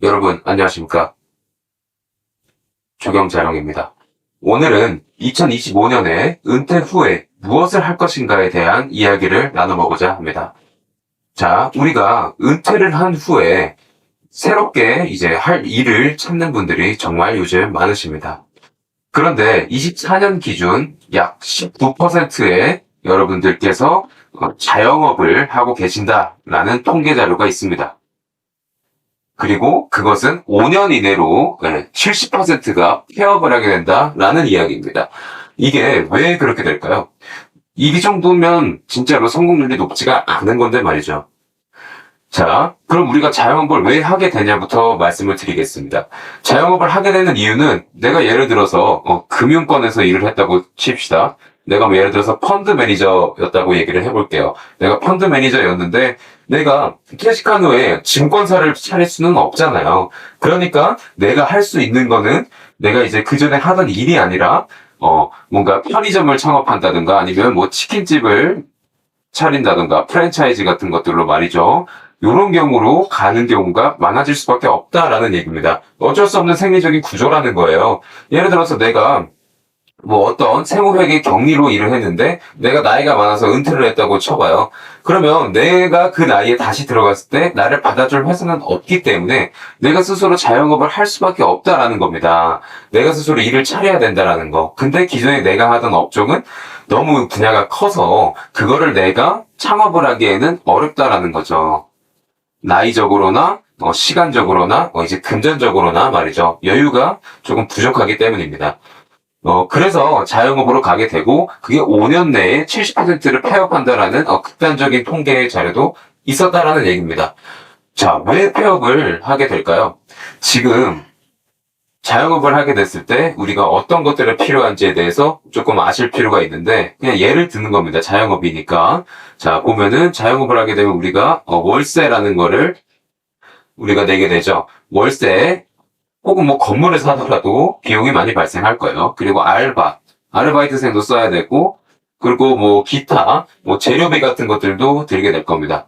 여러분, 안녕하십니까. 조경자령입니다. 오늘은 2025년에 은퇴 후에 무엇을 할 것인가에 대한 이야기를 나눠보고자 합니다. 자, 우리가 은퇴를 한 후에 새롭게 이제 할 일을 찾는 분들이 정말 요즘 많으십니다. 그런데 24년 기준 약 19%의 여러분들께서 자영업을 하고 계신다라는 통계 자료가 있습니다. 그리고 그것은 5년 이내로 70%가 폐업을 하게 된다라는 이야기입니다. 이게 왜 그렇게 될까요? 이 정도면 진짜로 성공률이 높지가 않은 건데 말이죠. 자, 그럼 우리가 자영업을 왜 하게 되냐부터 말씀을 드리겠습니다. 자영업을 하게 되는 이유는 내가 예를 들어서 금융권에서 일을 했다고 칩시다. 내가 뭐 예를 들어서 펀드 매니저였다고 얘기를 해볼게요. 내가 펀드 매니저였는데 내가 퇴직한 후에 증권사를 차릴 수는 없잖아요. 그러니까 내가 할 수 있는 거는 내가 이제 그 전에 하던 일이 아니라 뭔가 편의점을 창업한다든가 아니면 뭐 치킨집을 차린다든가 프랜차이즈 같은 것들로 말이죠. 이런 경우로 가는 경우가 많아질 수밖에 없다라는 얘기입니다. 어쩔 수 없는 생리적인 구조라는 거예요. 예를 들어서 내가 뭐 어떤 세무회계 경리로 일을 했는데 내가 나이가 많아서 은퇴를 했다고 쳐봐요. 그러면 내가 그 나이에 다시 들어갔을 때 나를 받아줄 회사는 없기 때문에 내가 스스로 자영업을 할 수밖에 없다라는 겁니다. 내가 스스로 일을 차려야 된다라는 거. 근데 기존에 내가 하던 업종은 너무 분야가 커서 그거를 내가 창업을 하기에는 어렵다라는 거죠. 나이적으로나 시간적으로나 이제 금전적으로나 말이죠. 여유가 조금 부족하기 때문입니다. 그래서 자영업으로 가게 되고 그게 5년 내에 70%를 폐업한다라는 극단적인 통계 자료도 있었다라는 얘기입니다. 자, 왜 폐업을 하게 될까요? 지금 자영업을 하게 됐을 때 우리가 어떤 것들이 필요한지에 대해서 조금 아실 필요가 있는데 그냥 예를 드는 겁니다. 자영업이니까. 자, 보면은 자영업을 하게 되면 우리가 월세라는 거를 우리가 내게 되죠. 월세 혹은 뭐 건물을 사더라도 비용이 많이 발생할 거예요. 그리고 아르바이트생도 써야 되고, 그리고 뭐 기타, 뭐 재료비 같은 것들도 들게 될 겁니다.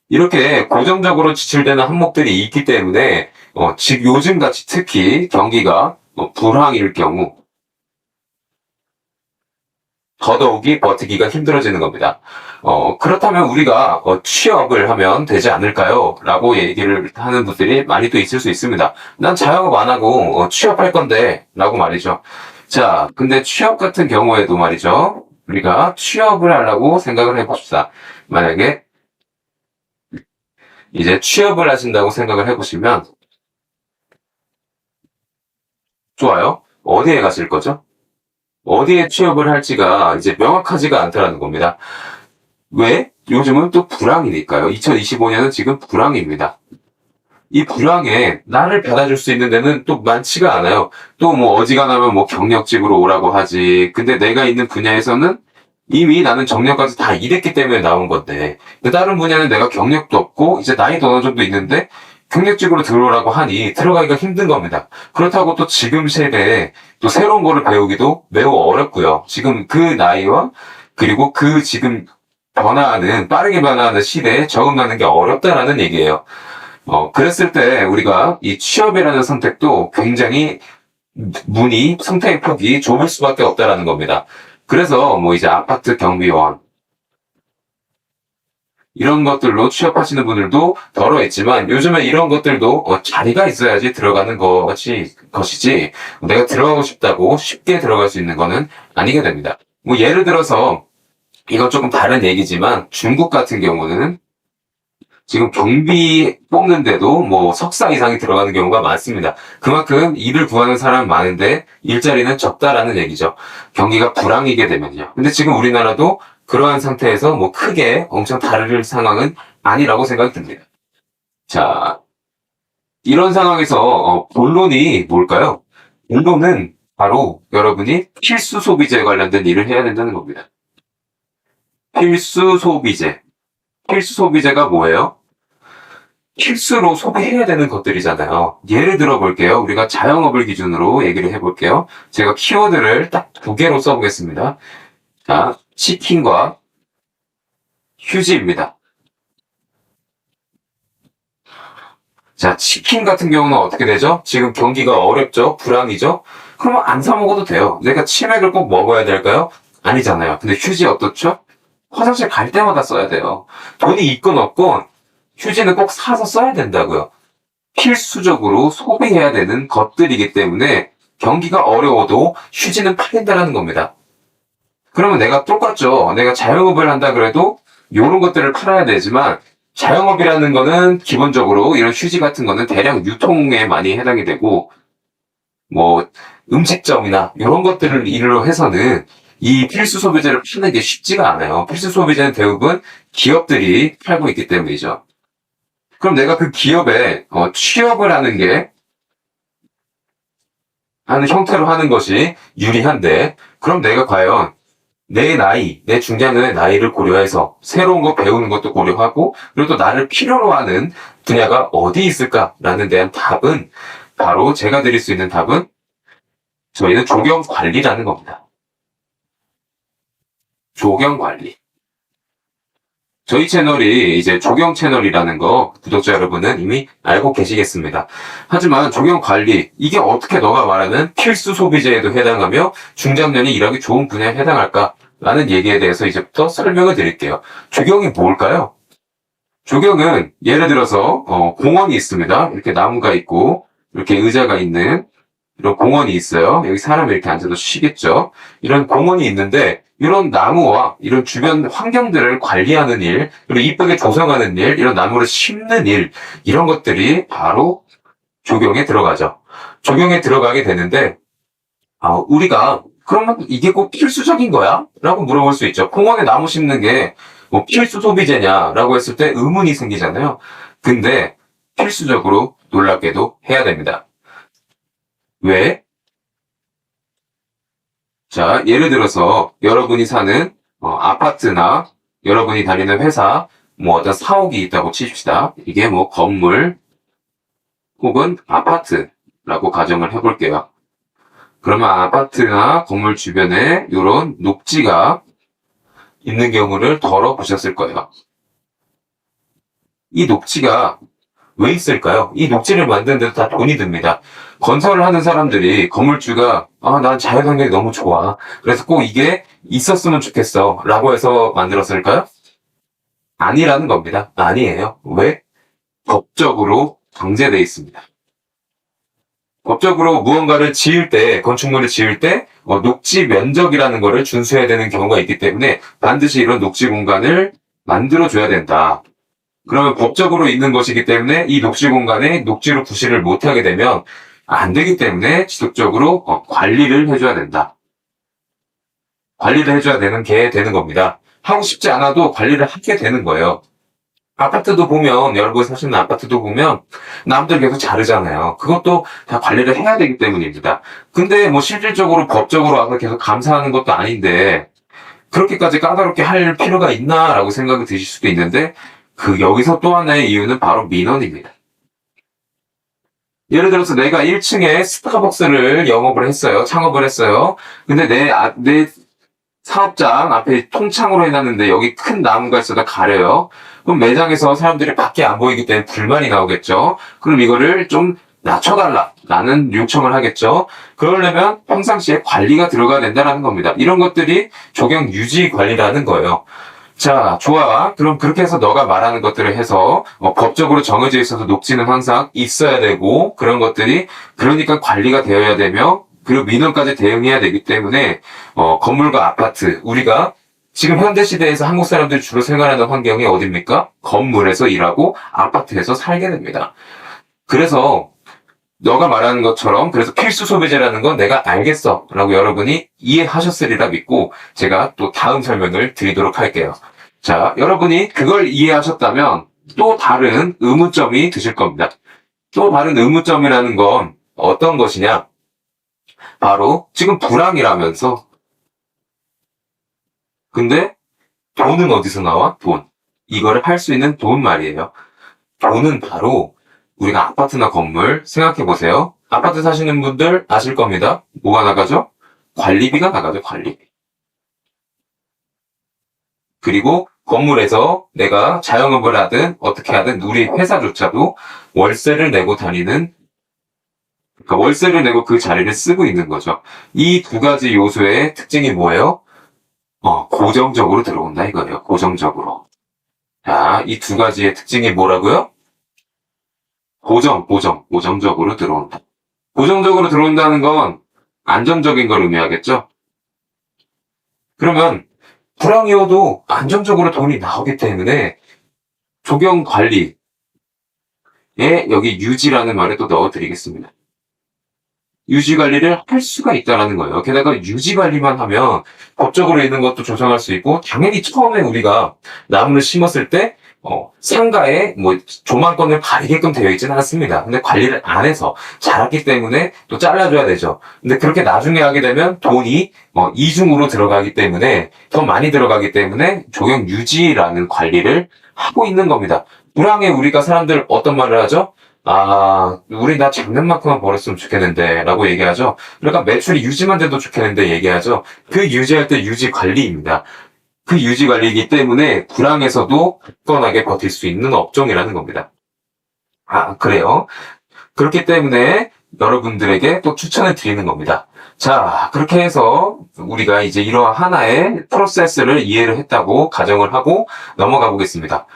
이렇게 고정적으로 지출되는 항목들이 있기 때문에, 즉 요즘 같이 특히 경기가 불황일 경우, 더더욱이 버티기가 힘들어지는 겁니다. 그렇다면 우리가 취업을 하면 되지 않을까요? 라고 얘기를 하는 분들이 많이 또 있을 수 있습니다. 난 자영업 안 하고 취업할 건데 라고 말이죠. 자, 근데 취업 같은 경우에도 말이죠. 우리가 취업을 하려고 생각을 해봅시다. 만약에 이제 취업을 하신다고 생각을 해보시면 좋아요. 어디에 가실 거죠? 어디에 취업을 할지가 이제 명확하지가 않다라는 겁니다. 왜? 요즘은 또 불황이니까요. 2025년은 지금 불황입니다. 이 불황에 나를 받아줄 수 있는 데는 또 많지가 않아요. 또 뭐 어지간하면 뭐 경력직으로 오라고 하지. 근데 내가 있는 분야에서는 이미 나는 정년까지 다 일했기 때문에 나온 건데, 다른 분야는 내가 경력도 없고, 이제 나이도 어느 정도 있는데, 경력직으로 들어오라고 하니 들어가기가 힘든 겁니다. 그렇다고 또 지금 세대에 또 새로운 거를 배우기도 매우 어렵고요. 지금 그 나이와 그리고 그 지금 빠르게 변화하는 시대에 적응하는 게 어렵다라는 얘기예요. 그랬을 때 우리가 이 취업이라는 선택도 굉장히 선택의 폭이 좁을 수밖에 없다라는 겁니다. 그래서 뭐 이제 아파트 경비원, 이런 것들로 취업하시는 분들도 덜어 있지만 요즘에 이런 것들도 자리가 있어야지 들어가는 것이지 내가 들어가고 싶다고 쉽게 들어갈 수 있는 거는 아니게 됩니다. 뭐 예를 들어서 이건 조금 다른 얘기지만 중국 같은 경우는 지금 경비 뽑는데도 뭐 석사 이상이 들어가는 경우가 많습니다. 그만큼 일을 구하는 사람은 많은데 일자리는 적다라는 얘기죠. 경기가 불황이게 되면요. 근데 지금 우리나라도 그러한 상태에서 뭐 크게 엄청 다를 상황은 아니라고 생각이 듭니다. 자, 이런 상황에서 본론이 뭘까요? 본론은 바로 여러분이 필수 소비재 관련된 일을 해야 된다는 겁니다. 필수 소비재. 필수 소비재가 뭐예요? 필수로 소비해야 되는 것들이잖아요. 예를 들어 볼게요. 우리가 자영업을 기준으로 얘기를 해볼게요. 제가 키워드를 딱 2개로 써보겠습니다. 자, 치킨과 휴지입니다. 자, 치킨 같은 경우는 어떻게 되죠? 지금 경기가 어렵죠? 불황이죠? 그러면 안 사 먹어도 돼요. 내가 치맥을 꼭 먹어야 될까요? 아니잖아요. 근데 휴지 어떻죠? 화장실 갈 때마다 써야 돼요. 돈이 있건 없건 휴지는 꼭 사서 써야 된다고요. 필수적으로 소비해야 되는 것들이기 때문에 경기가 어려워도 휴지는 팔린다라는 겁니다. 그러면 내가 똑같죠. 내가 자영업을 한다 그래도 이런 것들을 팔아야 되지만 자영업이라는 거는 기본적으로 이런 휴지 같은 거는 대량 유통에 많이 해당이 되고 뭐 음식점이나 이런 것들을 일로 해서는 이 필수 소비재를 파는 게 쉽지가 않아요. 필수 소비재는 대부분 기업들이 팔고 있기 때문이죠. 그럼 내가 그 기업에 취업을 하는 형태로 하는 것이 유리한데, 그럼 내가 과연 내 나이, 내 중장년의 나이를 고려해서 새로운 거 배우는 것도 고려하고, 그리고 또 나를 필요로 하는 분야가 어디 있을까라는 데한 답은, 바로 제가 드릴 수 있는 답은 저희는 조경 관리라는 겁니다. 조경 관리. 저희 채널이 이제 조경 채널이라는 거 구독자 여러분은 이미 알고 계시겠습니다. 하지만 조경 관리, 이게 어떻게 너가 말하는 필수 소비재에도 해당하며 중장년이 일하기 좋은 분야에 해당할까? 라는 얘기에 대해서 이제부터 설명을 드릴게요. 조경이 뭘까요? 조경은 예를 들어서 공원이 있습니다. 이렇게 나무가 있고 이렇게 의자가 있는 이런 공원이 있어요. 여기 사람이 이렇게 앉아서 쉬겠죠. 이런 공원이 있는데 이런 나무와 이런 주변 환경들을 관리하는 일, 그리고 이쁘게 조성하는 일, 이런 나무를 심는 일, 이런 것들이 바로 조경에 들어가죠. 조경에 들어가게 되는데 우리가 그러면 이게 꼭 필수적인 거야? 라고 물어볼 수 있죠. 공원에 나무 심는 게 뭐 필수 소비재냐라고 했을 때 의문이 생기잖아요. 근데 필수적으로 놀랍게도 해야 됩니다. 왜? 자, 예를 들어서 여러분이 사는 아파트나 여러분이 다니는 회사, 뭐 어떤 사옥이 있다고 치십시다. 이게 뭐 건물 혹은 아파트라고 가정을 해볼게요. 그러면 아파트나 건물 주변에 이런 녹지가 있는 경우를 덜어보셨을 거예요. 이 녹지가 왜 있을까요? 이 녹지를 만드는 데도 다 돈이 듭니다. 건설을 하는 사람들이, 건물주가 난 자연환경이 너무 좋아, 그래서 꼭 이게 있었으면 좋겠어 라고 해서 만들었을까요? 아니라는 겁니다. 아니에요. 왜? 법적으로 강제되어 있습니다. 법적으로 무언가를 지을 때, 건축물을 지을 때 녹지 면적이라는 거를 준수해야 되는 경우가 있기 때문에 반드시 이런 녹지 공간을 만들어줘야 된다. 그러면 법적으로 있는 것이기 때문에 이 녹지 공간에 녹지로 부실을 못하게 되면 안 되기 때문에 지속적으로 관리를 해줘야 된다. 관리를 해줘야 되는 게 되는 겁니다. 하고 싶지 않아도 관리를 하게 되는 거예요. 아파트도 보면, 여러분 사시는 아파트도 보면 남들 계속 자르잖아요. 그것도 다 관리를 해야 되기 때문입니다. 근데 뭐 실질적으로 법적으로 와서 계속 감사하는 것도 아닌데 그렇게까지 까다롭게 할 필요가 있나라고 생각이 드실 수도 있는데, 여기서 또 하나의 이유는 바로 민원입니다. 예를 들어서 내가 1층에 스타벅스를 영업을 했어요. 창업을 했어요. 근데 내 사업장 앞에 통창으로 해놨는데 여기 큰 나무가 있어서 가려요. 그럼 매장에서 사람들이 밖에 안 보이기 때문에 불만이 나오겠죠. 그럼 이거를 좀 낮춰달라라는 요청을 하겠죠. 그러려면 평상시에 관리가 들어가야 된다는 겁니다. 이런 것들이 조경 유지 관리라는 거예요. 자, 좋아. 그럼 그렇게 해서 너가 말하는 것들을 해서 법적으로 정해져 있어서 녹지는 항상 있어야 되고, 그런 것들이 그러니까 관리가 되어야 되며, 그리고 민원까지 대응해야 되기 때문에 건물과 아파트, 우리가 지금 현대시대에서 한국 사람들이 주로 생활하는 환경이 어딥니까? 건물에서 일하고 아파트에서 살게 됩니다. 그래서 너가 말하는 것처럼, 그래서 필수 소비재라는 건 내가 알겠어 라고 여러분이 이해하셨으리라 믿고 제가 또 다음 설명을 드리도록 할게요. 자, 여러분이 그걸 이해하셨다면 또 다른 의문점이 드실 겁니다. 또 다른 의문점이라는 건 어떤 것이냐? 바로 지금 불황이라면서, 근데 돈은 어디서 나와? 돈. 이거를 할 수 있는 돈 말이에요. 돈은 바로 우리가 아파트나 건물 생각해보세요. 아파트 사시는 분들 아실 겁니다. 뭐가 나가죠? 관리비가 나가죠, 관리비. 그리고 건물에서 내가 자영업을 하든 어떻게 하든 우리 회사조차도 월세를 내고 다니는, 그러니까 월세를 내고 그 자리를 쓰고 있는 거죠. 이 두 가지 요소의 특징이 뭐예요? 고정적으로 들어온다 이거예요. 고정적으로. 자, 이 두 가지의 특징이 뭐라고요? 고정적으로 들어온다. 고정적으로 들어온다는 건 안정적인 걸 의미하겠죠? 그러면 불황이어도 안정적으로 돈이 나오기 때문에 조경 관리에 여기 유지라는 말을 또 넣어드리겠습니다. 유지 관리를 할 수가 있다라는 거예요. 게다가 유지 관리만 하면 법적으로 있는 것도 조정할 수 있고, 당연히 처음에 우리가 나무를 심었을 때 상가에 뭐 조망권을 가리게끔 되어 있지는 않습니다. 근데 관리를 안 해서 자랐기 때문에 또 잘라줘야 되죠. 근데 그렇게 나중에 하게 되면 돈이 이중으로 들어가기 때문에, 더 많이 들어가기 때문에 조경 유지라는 관리를 하고 있는 겁니다. 불황에 우리가 사람들 어떤 말을 하죠? 우리 나 잡는 만큼만 벌었으면 좋겠는데 라고 얘기하죠. 그러니까 매출이 유지만 돼도 좋겠는데 얘기하죠. 그 유지할 때 유지 관리입니다. 그 유지 관리이기 때문에 불황에서도 굳건하게 버틸 수 있는 업종이라는 겁니다. 그래요. 그렇기 때문에 여러분들에게 또 추천을 드리는 겁니다. 자, 그렇게 해서 우리가 이제 이러한 하나의 프로세스를 이해를 했다고 가정을 하고 넘어가 보겠습니다.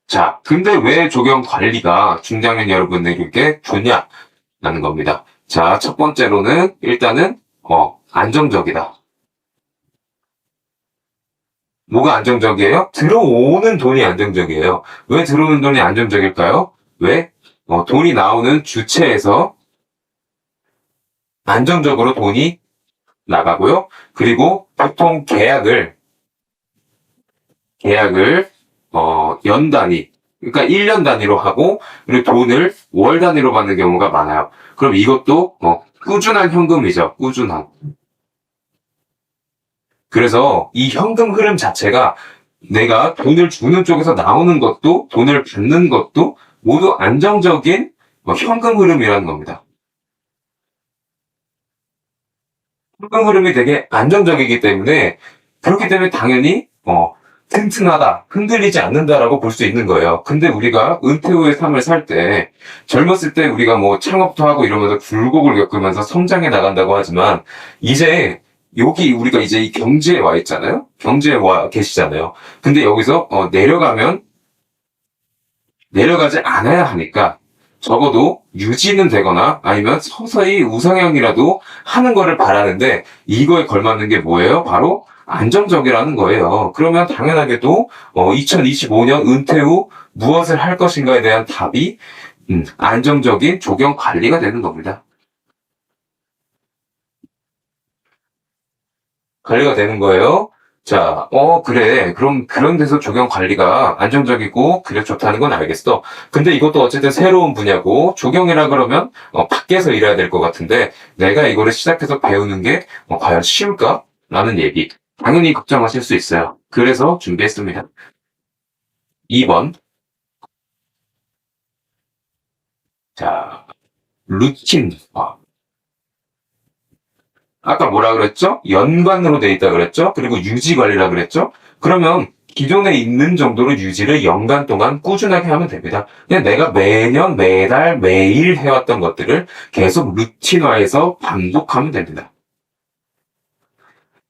자, 근데 왜 조경 관리가 중장년 여러분들에게 좋냐라는 겁니다. 자, 첫 번째로는 일단은 안정적이다. 뭐가 안정적이에요? 들어오는 돈이 안정적이에요. 왜 들어오는 돈이 안정적일까요? 왜? 돈이 나오는 주체에서 안정적으로 돈이 나가고요. 그리고 보통 계약을 연 단위, 그러니까 1년 단위로 하고, 그리고 돈을 월 단위로 받는 경우가 많아요. 그럼 이것도 꾸준한 현금이죠. 꾸준한. 그래서 이 현금 흐름 자체가 내가 돈을 주는 쪽에서 나오는 것도 돈을 받는 것도 모두 안정적인 현금 흐름이라는 겁니다. 현금 흐름이 되게 안정적이기 때문에, 그렇기 때문에 당연히 튼튼하다, 흔들리지 않는다라고 볼 수 있는 거예요. 근데 우리가 은퇴 후의 삶을 살 때, 젊었을 때 우리가 뭐 창업도 하고 이러면서 굴곡을 겪으면서 성장해 나간다고 하지만, 이제 여기 우리가 이제 이 경지에 와 있잖아요? 경지에 와 계시잖아요. 근데 여기서 내려가지 않아야 하니까 적어도 유지는 되거나 아니면 서서히 우상향이라도 하는 거를 바라는데, 이거에 걸맞는 게 뭐예요? 바로 안정적이라는 거예요. 그러면 당연하게도 2025년 은퇴 후 무엇을 할 것인가에 대한 답이 안정적인 조경 관리가 되는 겁니다. 관리가 되는 거예요. 자, 그래. 그럼 그런 데서 조경 관리가 안정적이고 그래 좋다는 건 알겠어. 근데 이것도 어쨌든 새로운 분야고, 조경이라 그러면 밖에서 일해야 될 것 같은데 내가 이거를 시작해서 배우는 게 과연 쉬울까? 라는 얘기. 당연히 걱정하실 수 있어요. 그래서 준비했습니다. 2번. 자, 루틴. 아까 뭐라 그랬죠? 연관으로 돼 있다 그랬죠? 그리고 유지 관리라 그랬죠? 그러면 기존에 있는 정도로 유지를 연간 동안 꾸준하게 하면 됩니다. 그냥 내가 매년, 매달, 매일 해왔던 것들을 계속 루틴화해서 반복하면 됩니다.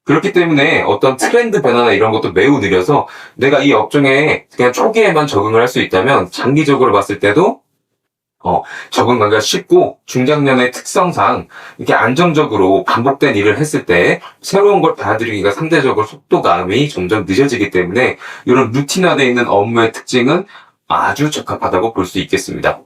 그렇기 때문에 어떤 트렌드 변화나 이런 것도 매우 느려서 내가 이 업종에 그냥 초기에만 적응을 할 수 있다면 장기적으로 봤을 때도 적응하기가 쉽고, 중장년의 특성상 이렇게 안정적으로 반복된 일을 했을 때 새로운 걸 받아들이기가 상대적으로 속도감이 점점 늦어지기 때문에 이런 루틴화되어 있는 업무의 특징은 아주 적합하다고 볼 수 있겠습니다.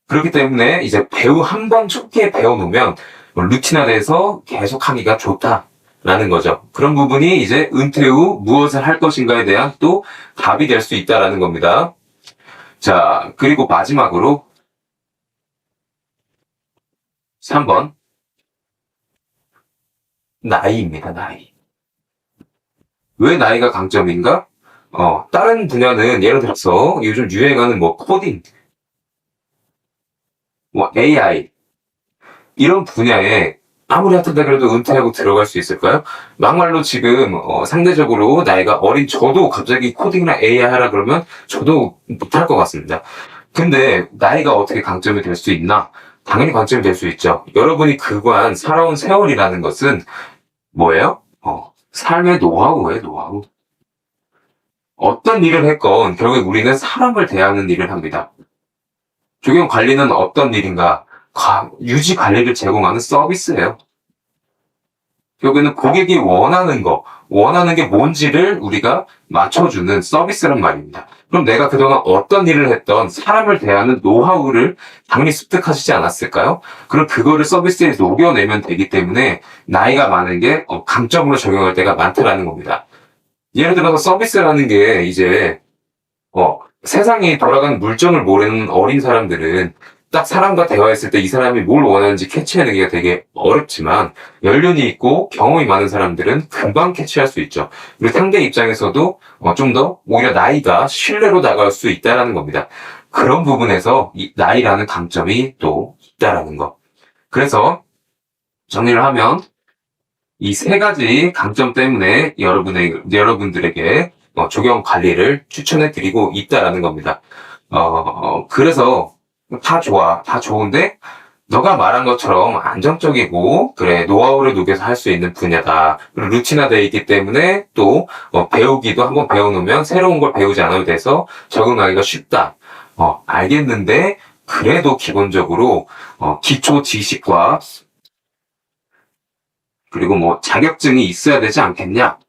그렇기 때문에 이제 한 번 초기에 배워놓으면 루틴화돼서 계속 하기가 좋다라는 거죠. 그런 부분이 이제 은퇴 후 무엇을 할 것인가에 대한 또 답이 될 수 있다라는 겁니다. 자, 그리고 마지막으로 3번. 나이입니다, 나이. 왜 나이가 강점인가? 다른 분야는 예를 들어서 요즘 유행하는 뭐 코딩, 뭐 AI, 이런 분야에 아무리 핫하다 그래도 은퇴하고 들어갈 수 있을까요? 막말로 지금 상대적으로 나이가 어린 저도 갑자기 코딩이나 AI 하라 그러면 저도 못할 것 같습니다. 근데 나이가 어떻게 강점이 될 수 있나? 당연히 강점이 될 수 있죠. 여러분이 그간 살아온 세월이라는 것은 뭐예요? 삶의 노하우예요, 노하우. 어떤 일을 했건 결국 우리는 사람을 대하는 일을 합니다. 조경 관리는 어떤 일인가? 유지 관리를 제공하는 서비스예요. 결국에는 고객이 원하는 게 뭔지를 우리가 맞춰주는 서비스란 말입니다. 그럼 내가 그동안 어떤 일을 했던 사람을 대하는 노하우를 당연히 습득하시지 않았을까요? 그럼 그거를 서비스에 녹여내면 되기 때문에 나이가 많은 게 강점으로 적용할 때가 많다라는 겁니다. 예를 들어서 서비스라는 게 이제 세상이 돌아가는 물정을 모르는 어린 사람들은 딱 사람과 대화했을 때 이 사람이 뭘 원하는지 캐치하기가 되게 어렵지만 연륜이 있고 경험이 많은 사람들은 금방 캐치할 수 있죠. 그리고 상대 입장에서도 좀 더 오히려 나이가 신뢰로 다가올 수 있다는 겁니다. 그런 부분에서 이 나이라는 강점이 또 있다라는 거. 그래서 정리를 하면 이 세 가지 강점 때문에 여러분들에게 조경 관리를 추천해 드리고 있다라는 겁니다. 그래서 다 좋아. 다 좋은데, 너가 말한 것처럼 안정적이고, 그래, 노하우를 녹여서 할 수 있는 분야다. 그리고 루틴화되어 있기 때문에 또, 배우기도 한번 배워놓으면 새로운 걸 배우지 않아도 돼서 적응하기가 쉽다. 알겠는데, 그래도 기본적으로, 기초 지식과, 그리고 뭐, 자격증이 있어야 되지 않겠냐?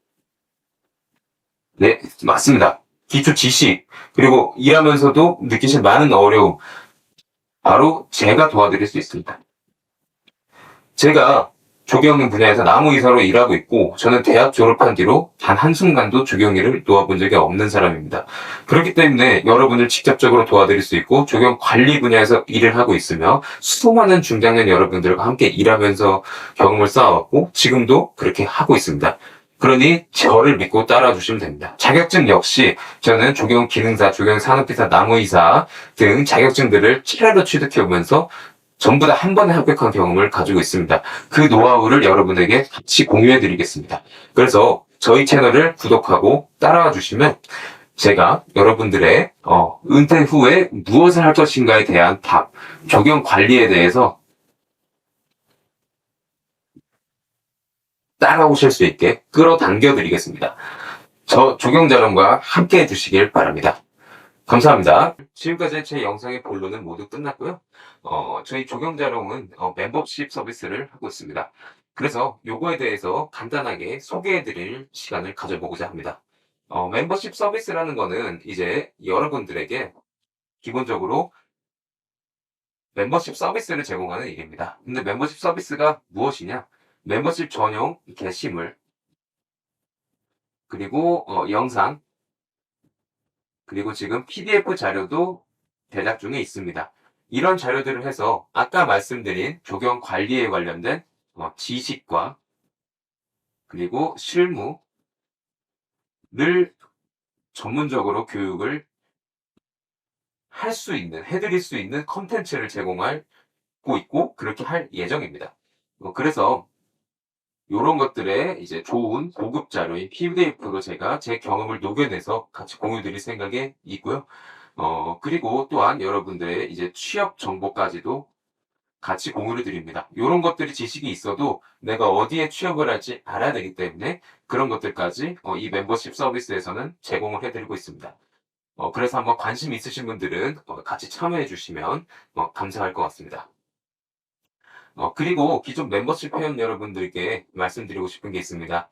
네, 맞습니다. 기초 지식, 그리고 일하면서도 느끼실 많은 어려움, 바로 제가 도와드릴 수 있습니다. 제가 조경 분야에서 나무이사로 일하고 있고 저는 대학 졸업한 뒤로 단 한순간도 조경 일을 놓아본 적이 없는 사람입니다. 그렇기 때문에 여러분을 직접적으로 도와드릴 수 있고 조경 관리 분야에서 일을 하고 있으며 수많은 중장년 여러분들과 함께 일하면서 경험을 쌓아왔고 지금도 그렇게 하고 있습니다. 그러니 저를 믿고 따라와 주시면 됩니다. 자격증 역시 저는 조경 기능사, 조경 산업기사, 나무이사 등 자격증들을 차례로 취득해 오면서 전부 다 한 번에 합격한 경험을 가지고 있습니다. 그 노하우를 여러분에게 같이 공유해 드리겠습니다. 그래서 저희 채널을 구독하고 따라와 주시면 제가 여러분들의 은퇴 후에 무엇을 할 것인가에 대한 답, 조경 관리에 대해서 따라오실 수 있게 끌어당겨 드리겠습니다. 저 조경자령과 함께 해주시길 바랍니다. 감사합니다. 지금까지 제 영상의 본론은 모두 끝났고요. 저희 조경자룡은 멤버십 서비스를 하고 있습니다. 그래서 요거에 대해서 간단하게 소개해드릴 시간을 가져보고자 합니다. 멤버십 서비스라는 거는 이제 여러분들에게 기본적으로 멤버십 서비스를 제공하는 일입니다. 근데 멤버십 서비스가 무엇이냐? 멤버십 전용 게시물, 그리고 영상, 그리고 지금 PDF 자료도 제작 중에 있습니다. 이런 자료들을 해서 아까 말씀드린 조경 관리에 관련된 지식과 그리고 실무를 전문적으로 교육을 해드릴 수 있는 컨텐츠를 제공하고 있고 그렇게 할 예정입니다. 그래서 이런 것들에 이제 좋은 고급 자료인 PDF로 제가 제 경험을 녹여내서 같이 공유 드릴 생각에 있고요. 그리고 또한 여러분들의 이제 취업 정보까지도 같이 공유를 드립니다. 이런 것들이 지식이 있어도 내가 어디에 취업을 할지 알아야 되기 때문에 그런 것들까지 이 멤버십 서비스에서는 제공을 해드리고 있습니다. 그래서 한번 관심 있으신 분들은 같이 참여해 주시면 감사할 것 같습니다. 그리고 기존 멤버십 회원 여러분들께 말씀드리고 싶은 게 있습니다.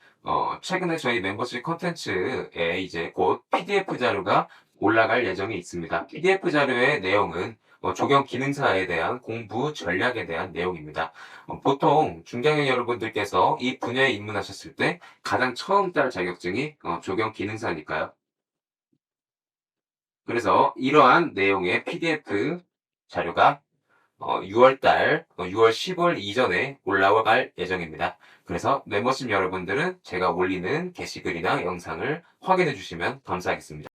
최근에 저희 멤버십 컨텐츠에 이제 곧 PDF 자료가 올라갈 예정이 있습니다. PDF 자료의 내용은 조경 기능사에 대한 공부 전략에 대한 내용입니다. 보통 중장년 여러분들께서 이 분야에 입문하셨을 때 가장 처음 딸 자격증이 조경 기능사니까요. 그래서 이러한 내용의 PDF 자료가 6월 10월 이전에 올라갈 예정입니다. 그래서 멤버십 여러분들은 제가 올리는 게시글이나 영상을 확인해 주시면 감사하겠습니다.